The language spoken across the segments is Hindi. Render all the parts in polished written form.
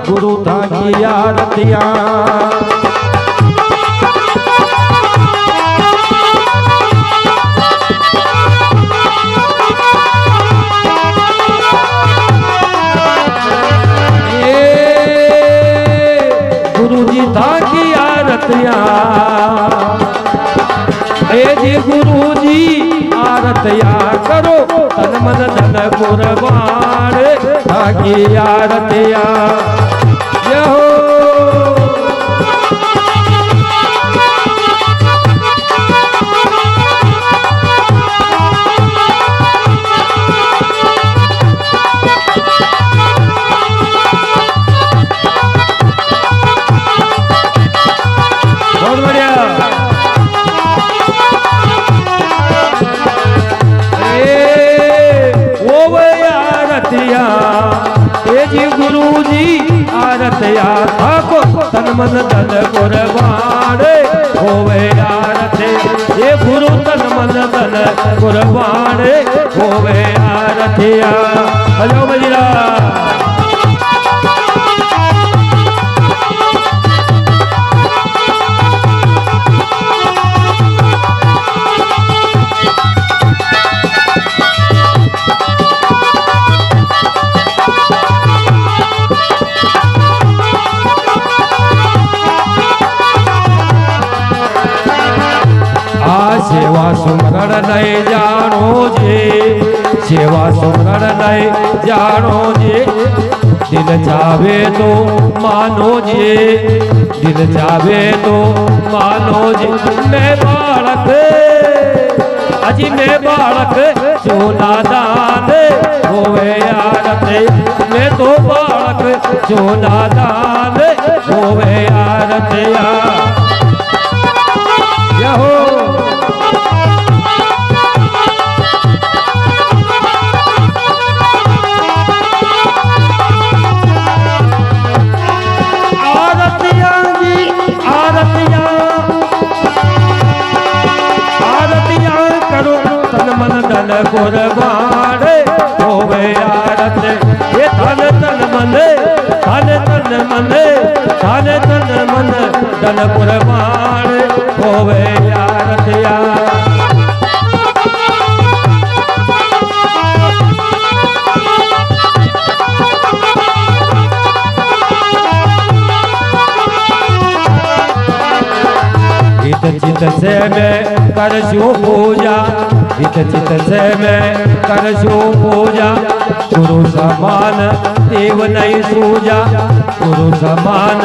गुरु ताकी आरतिया जी गुरु जी आरतिया करो तन मन धन कुर्बान ताकी आरतिया यहो आरतिया थाको तन मन धन कुर्बान होवे आरती ये गुरु तन मन धन कुर्बान होवे आरतिया हलो मजीरा सेवा सुमरण नहीं जानो जे सेवा सुमरण नहीं जानो जे दिल चावे तो मानो जे दिल चावे तो मानो जे मैं बालक अजी मैं बालक जो नादान होवे आरते मैं तो बालक जो नादान होवे आरतिया यहो धन कुर्बान होवे आरती ये धन तन मन धन तन मन धन तन मन धन कुर्बान होवे आरतिया चित से मैं करशु पूजा चित से मैं करशु पूजा गुरु समान देव नहीं सूजा गुरु समान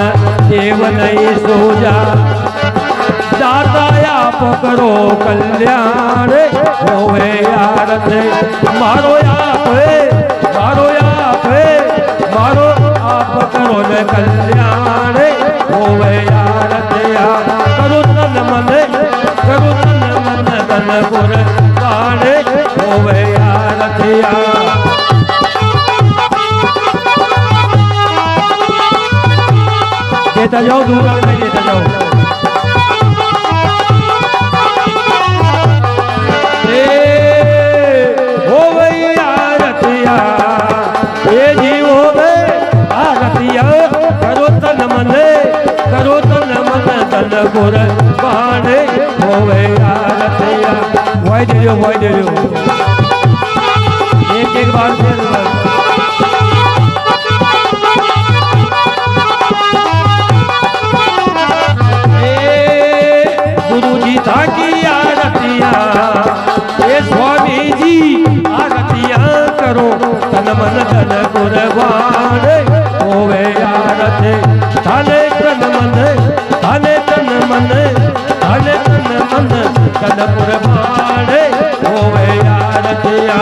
देव नहीं सूजा दाता आप करो कल्याण होवे आरती मारो आप मारो आप मारो आप करो न कल्याण होवे आरतिया करो तन मन धन कुर्बान होवे आरतिया देता जाओ दूर नहीं देता जाओ होवे आरतिया ये जी होवे आरतिया करो तन मन धन कुर्बान होवे आरतिया वाई दे रहो एक बार फिर गुरु जी ताकी आरतिया ये स्वामी जी आरतिया करो तन मन धन कुर्बान होवे आरती थाने तन मन थाने तन मन थाने तन मन तन कुर्बान होवे आरतिया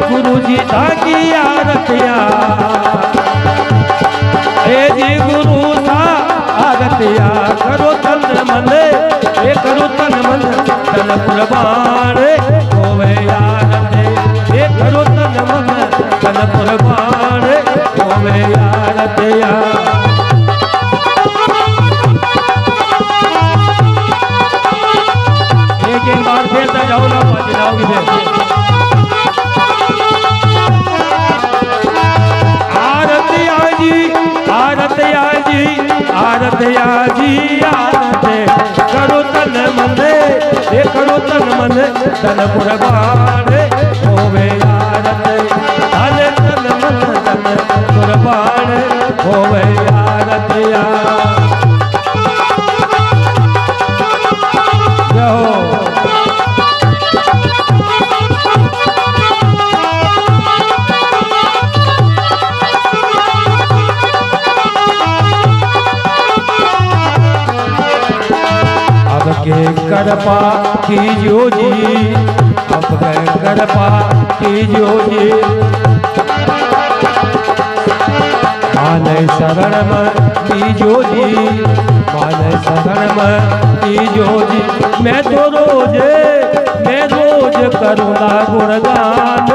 गुरु जी ताकी आरतिया जी गुरु सा आरतिया करो तन मन करो तन मन तन कुर्बान होवे आरती करो तन मन तन कुर्बान होवे आरतिया जी आरतिया जी आरते करो तन मन ये करो तन मन तन कुर्बान होवे आरते हले तन मन तन कुर्बान होवे आरतिया के कृपा कीजियो जी अब के कृपा कीजियो जी माने शरण में कीजियो जी माने शरण में कीजियो जी मैं रोज करूँगा गुणगान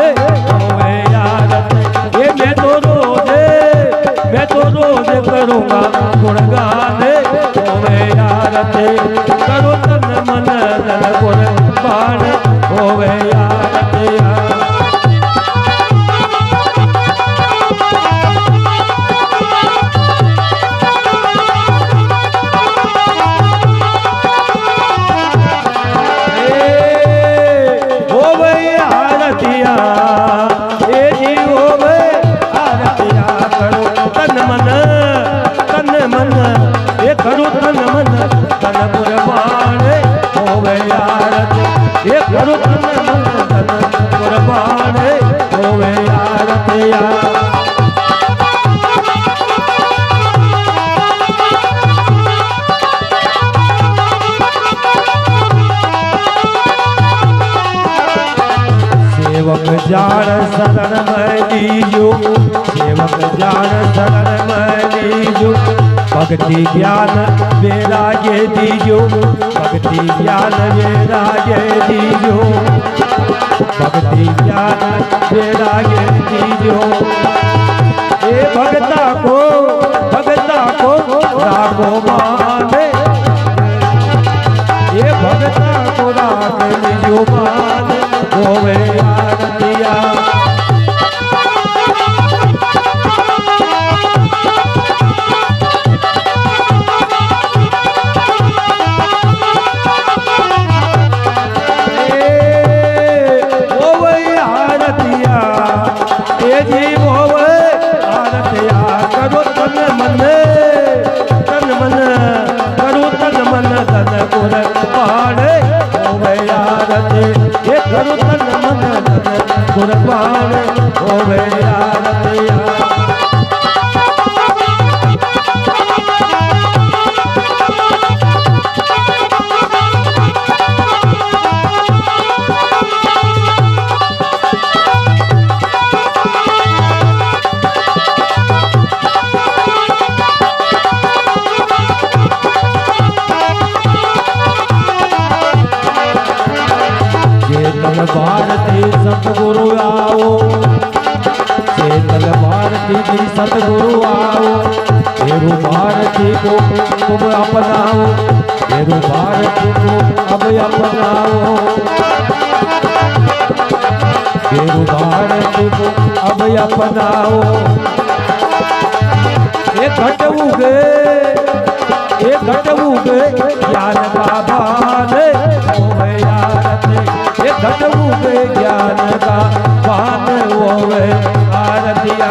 होवे आरत ये मैं तो रोज करूँगा गुणगान होवे आरत करो तन मन तन कुर्बान होवे आरतिया होवे आरतिया ए जी होवे आरतिया करो तन मन ये करो तन मन तन कुर्बान होवे आरत ये करो तन मन तन कुर्बान होवे आरतिया सेवक जान शरण में दीजो सेवक जान शरण में दीजो भक्ति ज्ञान वैराग्य दीजो भक्ति ज्ञान वैराग्य दीजो भक्ति ज्ञान वैराग्य दीजो ए भगता को राखो माने ये भगता को राख लीजो मान होवे आरतिया करो तन मन करो तन मन तन कुर्बान होवे आरती ये करो तन मन तन कुर्बान होवे आरतिया भारती सतगुरु आओ चेतन भारती की सतगुरु आओ तेरू भारती को तुम अपनाओ तेरू भारती को अब अपनाओ तेरू भारती को अब अपनाओ एक घटऊगे ज्ञान का भान होवे आरती घटऊगे ज्ञान का भान होवे आरतिया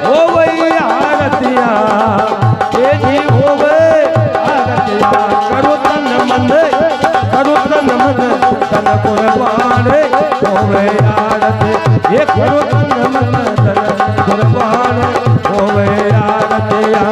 होवे आरतिया ये जी होवे आरतिया करो तन मन तन कुर्बान होवे आरती ये करो तन मन तन कुर्बान होवे आरतिया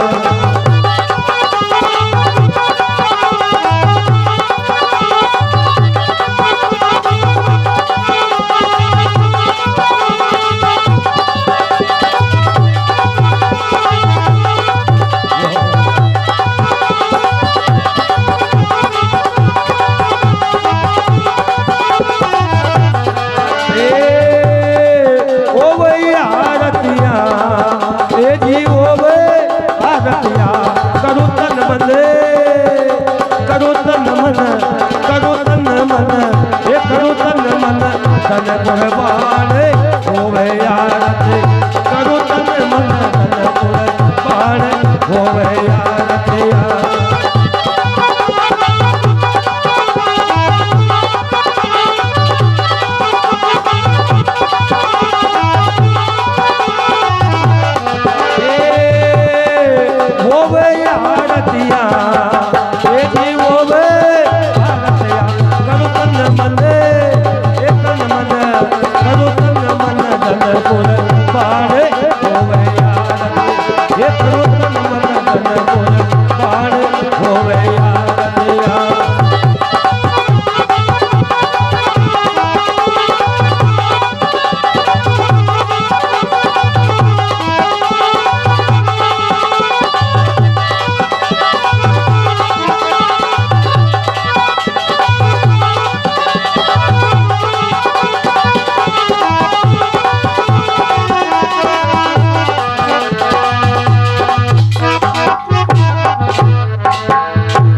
रे करो तन मन करो तन मन ये करो तन मन तन कुर्बान होवे आरत करो तन मन तन कुर्बान होवे आरत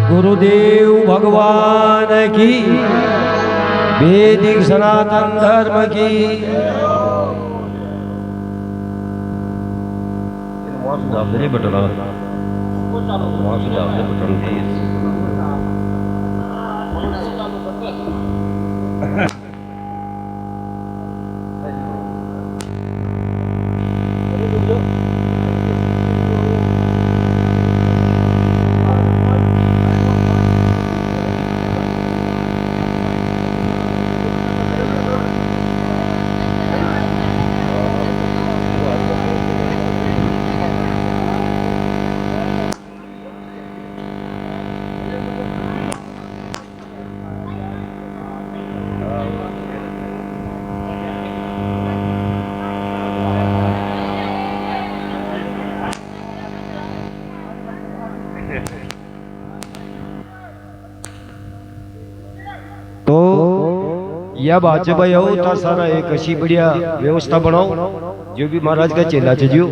गुरुदेव भगवान की वैदिक सनातन धर्म की तो या बात भाई हो तो सारा एक अच्छी बढ़िया व्यवस्था बनाओ जो भी महाराज का चेला चजियो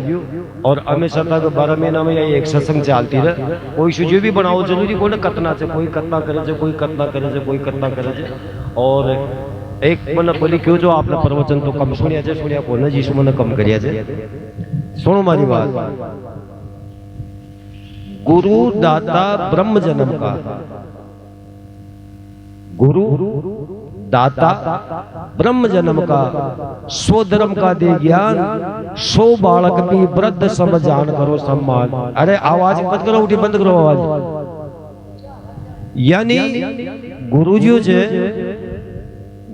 और हमेशा तक 12 महीना में एक सत्संग चलती रहे कोई जो भी बनाओ जरूरी को ना कतना से कोई कतना करे से कोई कतना करे से कोई कतना करे से और एक मन बोली क्यों जो आपने प्रवचन तो कम सुनिया को ना जिसु मन कम करिया से सुनो मारी बात गुरु दाता ब्रह्म जन्म का गुरु दाता ब्रह्म जन्म का सो धर्म का दे ज्ञान सो बालक भी वृद्ध सब जान करो सम्मान। अरे आवाज मत करो उठी बंद करो आवाज। यानी गुरुजी છે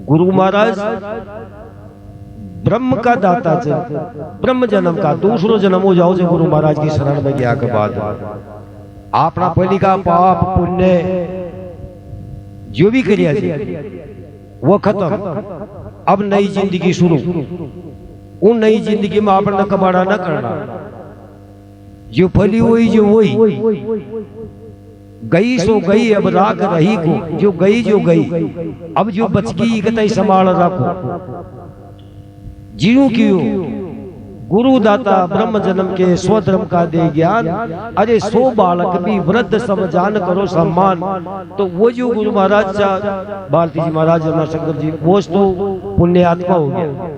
गुरु महाराज ब्रह्म का दाता છે ब्रह्म जन्म का दूसरो जन्म हो जाओ जो गुरु महाराज की शरण में गया के बाद अपना पहली का पाप पुण्य जो भी करिया वो खत्म अब नई जिंदगी शुरू। उन नई जिंदगी में आपने कबाड़ा न करना जो फली हुई जो वही गई सो गई अब राख रही को जो गई अब जो बचकी कतई संभाल रखो जीव क्यों गुरु दाता ब्रह्म जन्म के स्वधर्म का दे ज्ञान अरे सो बालक भी वृद्ध सब जान करो सम्मान। तो वो जो गुरु महाराज भारती जी महाराज शंकर जी वो तो पुण्य आत्मा हो गया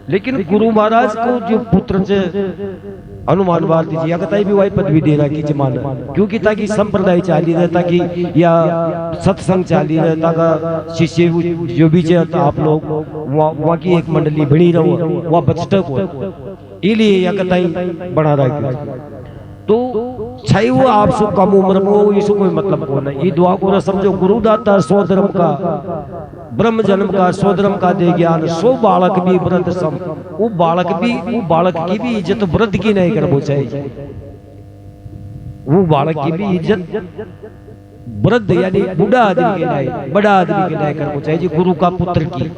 लेकिन गुरु महाराज को जो पुत्र से हनुमान भारती जी कतई भी वही पदवी दे रहा की जमाना क्योंकि ताकि संप्रदाय चाली रहे ताकि या सत्संग चाली रहे ताकि शिष्य जो भी आप लोग वहाँ की एक मंडली बनी रहो वह बचटक हो इसलिए या कतई बना रहा तो छाई वो आप सो कम उम्र में हो इसको कोई मतलब को नहीं। ये दुआ को समझो गुरुदाता स्वधर्म का ब्रह्म जन्म का स्वधर्म का दे ज्ञान सो बालक भी वृद्ध सम वो बालक की भी इज्जत वृद्ध की नहीं करनी चाहिए। वो बालक की भी इज्जत वृद्ध यानी बूढ़ा आदमी के नहीं बड़ा आदमी के नहीं करनी चाहिए। गुरु का पुत्र की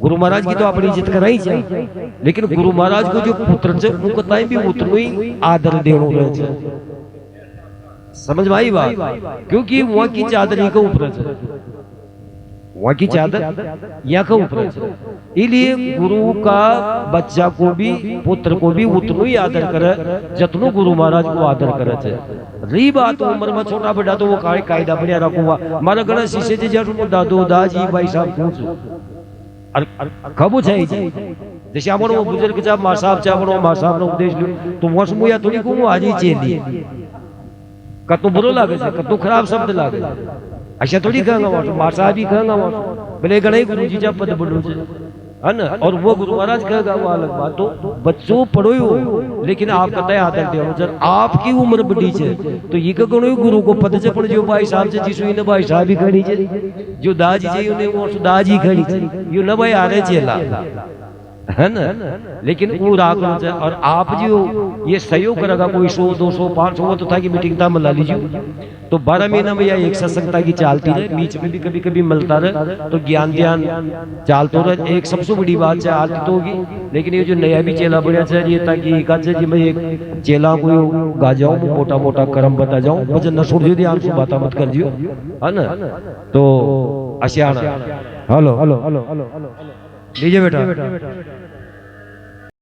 गुरु महाराज की तो अपनी इज्जत कराई चाहिए लेकिन गुरु महाराज को जो पुत्र से उनको ताई भी उतना ही आदर देना रहे समझ में आई बात क्योंकि वहां की चादर ही का ऊपर है वहां की चादर यहाँ का ऊपर है। इसलिए गुरु का बच्चा को भी पुत्र को भी उतना ही आदर करे जतनो गुरु महाराज को आदर करे। रही बात उम्र में छोटा बड़ा तो वो कायदा बढ़िया रखूंगा मारा घना शिष्य जी जब दादो दाजी भाई साहब खबो है जैसे आपण वो बुजुर्ग चा मां साहब चा आपण मां साहब नो उपदेश लो तो वस मुया थोड़ी को आजी चेली कतो बुरो लागे छे कतो खराब शब्द लागे अच्छा थोड़ी कहंगा वो मां साहब भी कहंगा वो भले गणे गुरुजी चा पद बड़ो छे है ना और वो गुरु महाराज कहेगा वो अलग बात तो बच्चों पढ़ो लेकिन आप कतई आदर दे जब आपकी उम्र बड़ी है तो ये कहो गुरु को पद से पड़ जो भाई साहब से जिसु ने भाई साहब भी खड़ी है जो दाजी जी ने वो दाजी खड़ी है यो न भाई आ रहे चेला है ना लेकिन वो राग और आप जो ये सहयोग करेगा कोई 100 200 500 तो था कि मीटिंग था मिला लीजिए तो 12 महीना में यह एक सत्संगता की चालती रहे बीच में भी कभी कभी मिलता रहे तो ज्ञान ध्यान चालतो रहे एक सबसे बड़ी बात है आरती तो होगी लेकिन ये जो नया भी चेला बढ़िया चाहिए ताकि जी मैं एक चेला को गा जाऊं मोटा मोटा कर्म बता जाऊं भजन न छोड़ दियो ध्यान से बात मत कर दियो है ना तो Ashiyana hello hello hello hello लीजिए बेटा